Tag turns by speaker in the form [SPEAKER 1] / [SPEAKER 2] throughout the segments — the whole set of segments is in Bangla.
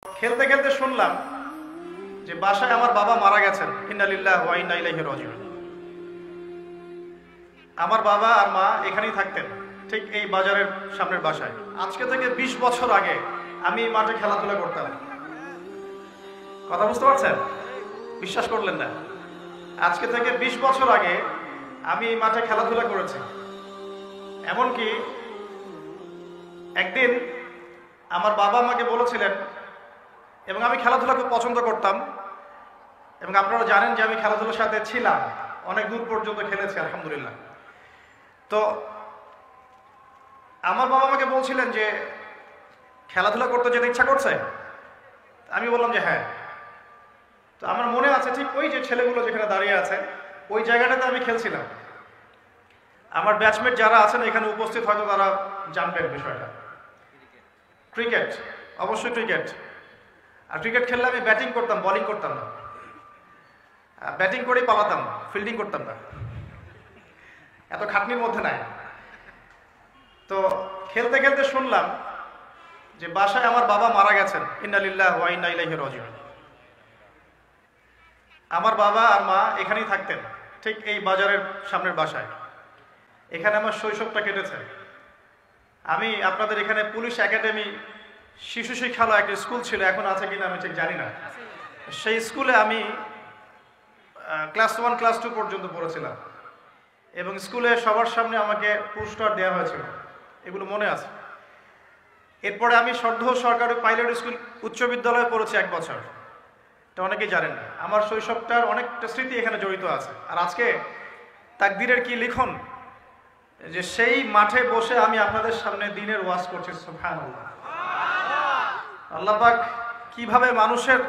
[SPEAKER 1] খেলতে খেলতে শুনলাম যে বাসায় আমার বাবা মারা গেছেন। ইন্না লিল্লাহি ওয়া ইন্না ইলাইহি রাজিউন। আমার বাবা আর মা এখানেই থাকতেন, ঠিক এই বাজারের সামনের বাসায়। আজকে থেকে 20 বছর আগে আমি এই মাঠে খেলাধুলা করতাম। কথা বুঝতে পারছেন? বিশ্বাস করলেন না? আজকে থেকে 20 বছর আগে আমি এই মাঠে খেলাধুলা করেছি। এমনকি একদিন আমার বাবা আমাকে বলেছিলেন, এবং আমি খেলাধুলা খুব পছন্দ করতাম, এবং আপনারা জানেন যে আমি খেলাধুলার সাথে ছিলাম, অনেক দূর পর্যন্ত খেলেছি আলহামদুলিল্লাহ। তো আমার বাবা আমাকে বলছিলেন যে খেলাধুলা করতে যেতে ইচ্ছা করছে। আমি বললাম যে হ্যাঁ। তো আমার মনে আছে ঠিক ওই যে ছেলেগুলো যেখানে দাঁড়িয়ে আছে ওই জায়গাটাতে আমি খেলছিলাম। আমার ব্যাচমেট যারা আছেন এখানে উপস্থিত হয়তো তারা জানবেন বিষয়টা। ক্রিকেট, অবশ্যই ক্রিকেট। আর ক্রিকেট খেললে আমি ব্যাটিং করতাম, বোলিং করতাম না। ব্যাটিং করেই পালাতাম, ফিল্ডিং করতাম না, এত খাটনির মধ্যে নাই। তো খেলতে খেলতে শুনলাম যে বাসায় আমার বাবা মারা গেছেন। ইন্না লিল্লাহি ওয়া ইন্না ইলাইহি রাজিউন। আমার বাবা আর মা এখানেই থাকতেন, ঠিক এই বাজারের সামনের বাসায়। এখানে আমার শৈশবটা কেটেছে। আমি আপনাদের এখানে পুলিশ একাডেমি শিশু শিক্ষালয় একটা স্কুল ছিল, এখন আছে কিনা আমি ঠিক জানি না। সেই স্কুলে আমি ক্লাস 1 ক্লাস 2 পর্যন্ত পড়েছিলাম, এবং স্কুলে সবার সামনে আমাকে পুরস্কার দেওয়া হয়েছিল, এগুলো মনে আছে। এরপরে আমি সর্দার সরকারি পাইলট স্কুল উচ্চ বিদ্যালয়ে পড়েছি 1 বছর। এটা অনেকেই জানেন না। আমার শৈশবটার অনেকটা স্মৃতি এখানে জড়িত আছে। আর আজকে তাকদীরের কি লিখন যে সেই মাঠে বসে আমি আপনাদের সামনে দ্বীনের ওয়াজ করছি। সুবহানাল্লাহ। আল্লাহ পাক কিভাবে মানুষের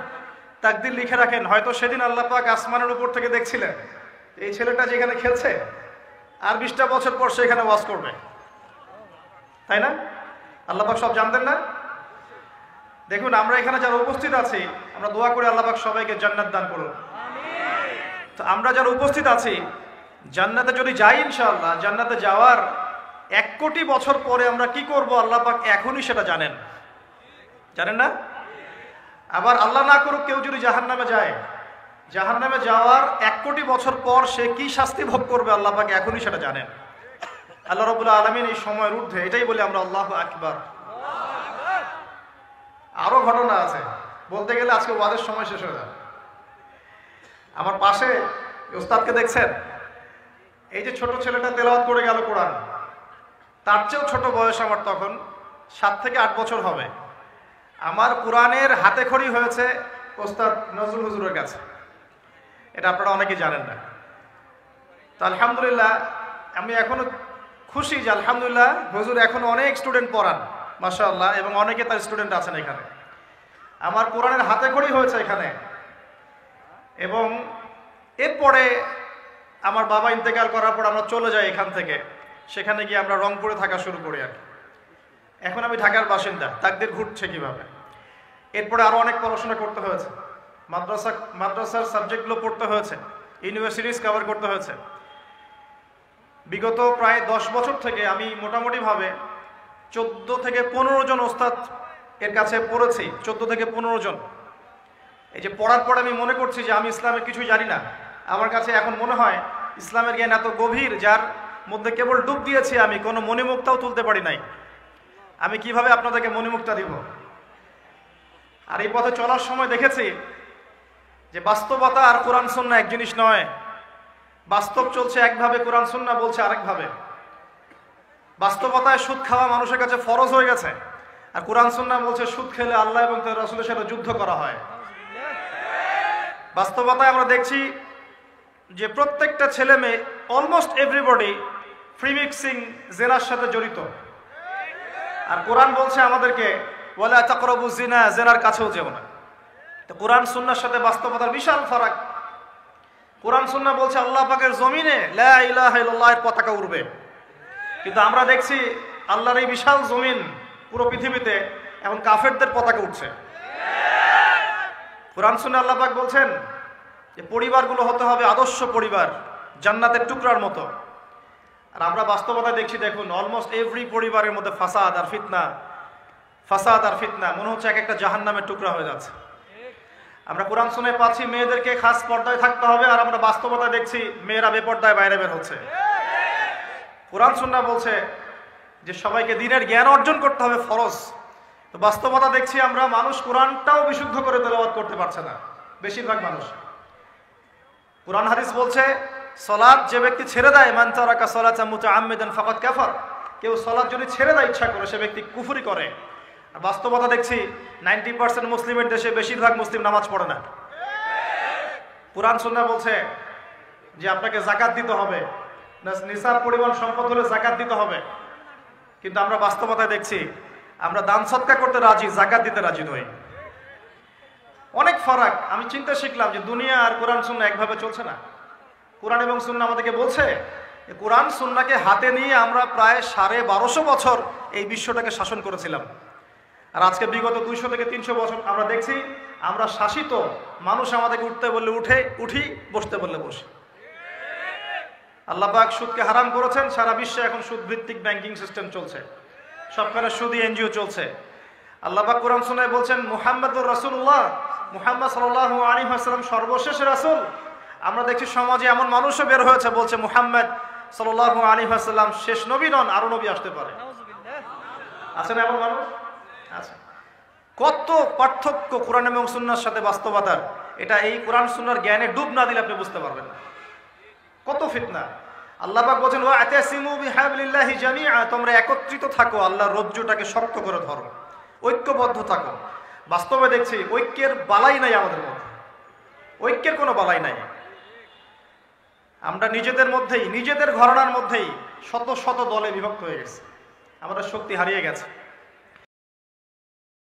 [SPEAKER 1] তাকদীর লিখে রাখেন। হয়তো সেদিন আল্লাহ পাক আসমানের উপর থেকে দেখছিলেন এই ছেলেটা যেখানে খেলছে আর 20টা বছর পর সে এখানে ওয়াজ করবে, তাই না? আল্লাহ পাক সব জানতেন না? দেখুন, আমরা এখানে যারা উপস্থিত আছি আমরা দোয়া করি আল্লাহ পাক সবাইকে জান্নাত দান করুন। তো আমরা যারা উপস্থিত আছি জান্নাতে যদি যাই ইনশাআল্লাহ, জান্নাতে যাওয়ার 1 কোটি বছর পরে আমরা কি করব আল্লাহ পাক এখনই সেটা জানেন, জানেন না? আবার আল্লাহ না করুক কেউ যদি জাহান্নামে যায়, জাহান্নামে যাওয়ার 1 কোটি বছর পর সে কি শাস্তি ভোগ করবে আল্লাহ পাক এখনই সেটা জানেন। আল্লাহ রাব্বুল আলামিন এই সময়ের ঊর্ধ্বে, এটাই বলি আমরা আল্লাহু আকবার। আরো ঘটনা আছে, বলতে গেলে আজকে ওয়াজের সময় শেষ হয়ে যাবে। আমার পাশে ওস্তাদকে দেখছেন, এই যে ছোট ছেলেটা তেলাওয়াত করে গেল কোরআন, তার চেয়েও ছোট বয়স আমার, তখন 7 থেকে 8 বছর হবে। আমার কোরআনের হাতে খড়ি হয়েছে ওস্তাদ নজরুল হুজুরের কাছে, এটা আপনারা অনেকেই জানেন না। তো আলহামদুলিল্লাহ আমি এখনো খুশি যে আলহামদুলিল্লাহ হুজুর এখনো অনেক স্টুডেন্ট পড়ান মাশাআল্লাহ, এবং অনেকে তার স্টুডেন্ট আছেন এখানে। আমার কোরআনের হাতে খড়ি হয়েছে এখানে। এবং এরপরে আমার বাবা ইন্তেকাল করার পর আমরা চলে যাই এখান থেকে, সেখানে গিয়ে আমরা রংপুরে থাকা শুরু করি আর কি। এখন আমি ঢাকার বাসিন্দা। তাকদীর ঘুরছে কিভাবে। এরপরে আরো অনেক পড়াশোনা করতে হয়েছে, মাদ্রাসার সাবজেক্টগুলো পড়তে হয়েছে, ইউনিভার্সিটিজ কভার করতে হয়েছে। বিগত প্রায় 10 বছর থেকে আমি মোটামুটিভাবে 14 থেকে 15 জন ওস্তাদ এর কাছে পড়েছি। 14 থেকে 15 জন। এই যে পড়ার পর আমি মনে করছি যে আমি ইসলামের কিছুই জানি না। আমার কাছে এখন মনে হয় ইসলামের জ্ঞান এত গভীর, যার মধ্যে কেবল ডুব দিয়েছি আমি, কোনো মণিমুক্তাও তুলতে পারি নাই। আমি কিভাবে আপনাদেরকে মণিমুক্তা দিব? আর এই পথে চলার সময় দেখেছি যে বাস্তবতা আর কোরআন সুন্নাহ এক জিনিস নয়। বাস্তব চলছে একভাবে, কোরআন সুন্নাহ বলছে আরেকভাবে। বাস্তবতায় সুদ খাওয়া মানুষের কাছে ফরজ হয়ে গেছে, আর কোরআন সুন্নাহ বলছে সুদ খেলে আল্লাহ এবং তার রাসূলের সাথে যুদ্ধ করা হয়। বাস্তবতায় আমরা দেখছি যে প্রত্যেকটা ছেলে মেয়ে, অলমোস্ট এভরিবডি ফ্রি মিক্সিং জেনার সাথে জড়িত। আর কোরআন বলছে আমাদেরকে ওয়ালা তাকরাবু জিনা, জেনার কাছেও যেও না। তো কোরআন সুন্নাহর সাথে বাস্তবতার বিশাল ফারাক। কোরআন সুন্নাহ বলছে আল্লাহ পাকের জমিনে লা ইলাহা ইল্লাল্লাহর পতাকা উড়বে, কিন্তু আমরা দেখছি আল্লাহর এই বিশাল জমিন, পুরো পৃথিবীতে এখন কাফেরদের পতাকা উঠছে। কোরআন সুন্নাহ আল্লাহ পাক বলছেন যে পরিবারগুলো হতে হবে আদর্শ পরিবার, জান্নাতের টুকরার মতো। আর আমরা বাস্তবতা দেখছি, দেখুন অলমোস্ট এভরি পরিবারের মধ্যে ফাসাদ আর ফিতনা, ফাসাদ আর ফিতনা, মনে হচ্ছে এক একটা জাহান্নামের টুকরা হয়ে যাচ্ছে। আমরা কোরআন শুনে পাচ্ছি মেয়েদেরকে খাস পর্দায় থাকতে হবে, আর আমরা বাস্তবতা দেখছি মেয়েরা বেপর্দায় বাইরে বের হচ্ছে। কোরআন সুন্নাহ বলছে যে সবাইকে দ্বীনের জ্ঞান অর্জন করতে হবে, ফরজ। তো বাস্তবতা দেখছি আমরা মানুষ কোরআনটাও বিশুদ্ধ করে তেলাওয়াত করতে পারছে না, বেশিরভাগ মানুষ। কোরআন হাদিস বলছে সালাত যে ব্যক্তি ছেড়ে দেয়, মান তারাকা সালাতা মুতাআম্মিদান ফাকাদ কাফার, কেউ সালাত যদি ছেড়ে দেয় ইচ্ছা করে, সে ব্যক্তি কুফরি করে। আর বাস্তবতা দেখছি 90% মুসলিমের দেশে বেশিরভাগ মুসলিম নামাজ পড়ে না। কোরআন সুন্নাহ বলছে যে আপনাকে যাকাত দিতে হবে, নিসাব পরিমাণ সম্পদ হলে যাকাত দিতে হবে, কিন্তু আমরা বাস্তবতায় দেখছি আমরা দান সদকা করতে রাজি, যাকাত দিতে রাজি নই। অনেক ফারাক। আমি চিন্তা শিখলাম যে দুনিয়া আর কোরআন সুন্নাহ একভাবে চলছে না। কোরআন এবং সুন্নাহ আমাদেরকে বলছে কোরআন সুন্নাহকে হাতে নিয়ে আমরা প্রায় 1250 বছর এই বিশ্বটাকে শাসন করেছিলাম, আর আজকে বিগত 200 থেকে 300 বছর আমরা দেখছি আমরা শাসিত। মানুষ আমাদেরকে উঠতে বললে উঠি, বসতে বললে বসি। আল্লাহ পাক সুদকে হারাম করেছেন, সারা বিশ্বে এখন সুদ ভিত্তিক ব্যাংকিং সিস্টেম চলছে, সবখানে সুদী এনজিও চলছে। আল্লাহ পাক কোরআন সুন্নাহয় বলছেন মুহাম্মাদুর রাসূলুল্লাহ, মুহাম্মদ সাল্লাল্লাহু আলাইহি ওয়াসাল্লাম সর্বশেষ রাসূল। আমরা দেখছি সমাজে এমন মানুষও বের হয়েছে বলছে মুহাম্মদ সাল্লাল্লাহু আলাইহি ওয়াসাল্লাম শেষ নবী নন, আরো নবী আসতে পারে। আছে না এমন মানুষ? আছে। কত পার্থক্য কোরআন এবং সুন্নাহর সাথে বাস্তবতার, এটা এই কোরআন সুন্নাহর জ্ঞানে ডুব না দিলে আপনি বুঝতে পারবেন না। কত ফিতনা। আল্লাহ পাক বলেন ওয়া আতাসিমু বিহাবলিল্লাহি জামিআ, তোমরা একত্রিত থাকো, আল্লাহর রজ্জুটাকে শক্ত করে ধরো, ঐক্যবদ্ধ থাকো। বাস্তবে দেখছি ঐক্যের বালাই নাই আমাদের মধ্যে, ঐক্যের কোনো বালাই নাই। আমরা নিজেদের মধ্যেই, নিজেদের ঘরানার মধ্যেই শত শত দলে বিভক্ত হয়ে গেছি, আমাদের শক্তি হারিয়ে গেছে।